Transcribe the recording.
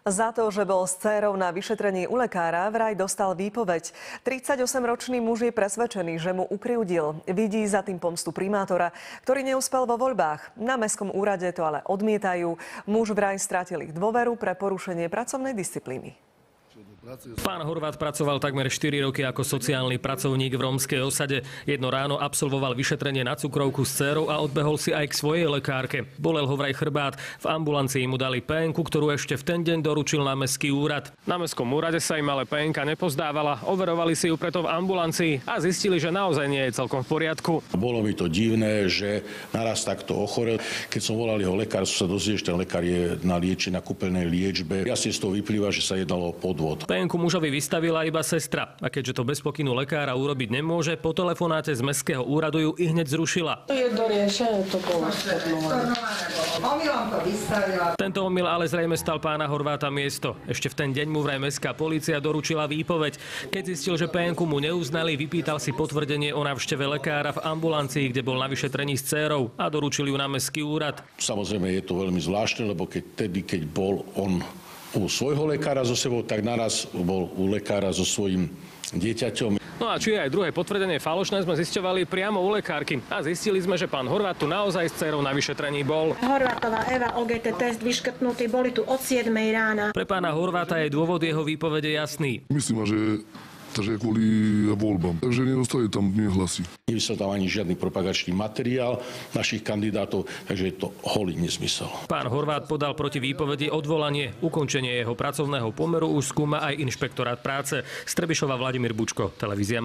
Za to, že bol s dcérou na vyšetrení u lekára, vraj dostal výpoveď. 38-ročný muž je presvedčený, že mu ukriudil. Vidí za tým pomstu primátora, ktorý neúspel vo voľbách. Na mestskom úrade to ale odmietajú. Muž vraj stratil ich dôveru pre porušenie pracovnej disciplíny. Pán Horváth pracoval takmer 4 roky ako sociálny pracovník v rómskej osade. Jedno ráno absolvoval vyšetrenie na cukrovku s dcérou a odbehol si aj k svojej lekárke. Bolel ho vraj chrbát. V ambulancii mu dali PN-ku, ktorú ešte v ten deň doručil na mestský úrad. Na mestskom úrade sa im ale PN-ka nepozdávala. Overovali si ju preto v ambulancii a zistili, že naozaj nie je celkom v poriadku. Bolo mi to divné, že naraz takto ochorel. Keď som volal jeho lekár, som sa dozvedel, že ten lekár je na kúpeľnej liečbe. Jasne z toho vyplýva, že sa jednalo o podvod. PN-ku mužovi vystavila iba sestra. A keďže to bez pokynu lekára urobiť nemôže, po telefonáte z mestského úradu ju ihneď zrušila. Je doriešené, to bolo stornované. Omylom to vystavila. Tento omyl ale zrejme stal pána Horváta miesto. Ešte v ten deň mu vraj mestská polícia doručila výpoveď. Keď zistil, že PN-ku mu neuznali, vypýtal si potvrdenie o návšteve lekára v ambulancii, kde bol na vyšetrení s dcérou, a doručil ju na mestský úrad. Samozrejme je to veľmi zvláštne, lebo keď bol on u svojho lekára so sebou, tak naraz bol u lekára so svojím dieťaťom. No a či je aj druhé potvrdenie falošné, sme zisťovali priamo u lekárky. A zistili sme, že pán Horváth tu naozaj s dcérou na vyšetrení bol. Horvátová Eva, OGT test vyškrtnutý, boli tu od 7 rána. Pre pána Horváta je dôvod jeho výpovede jasný. Myslím, že kvôli voľbám. Takže nedostali tam hlasy. Nevysel tam ani žiadny propagačný materiál našich kandidátov, takže je to holý nezmysel. Pán Horváth podal proti výpovedi odvolanie. Ukončenie jeho pracovného pomeru už skúma aj inšpektorát práce. Z Trebišova Vladimír Bučko, televízia.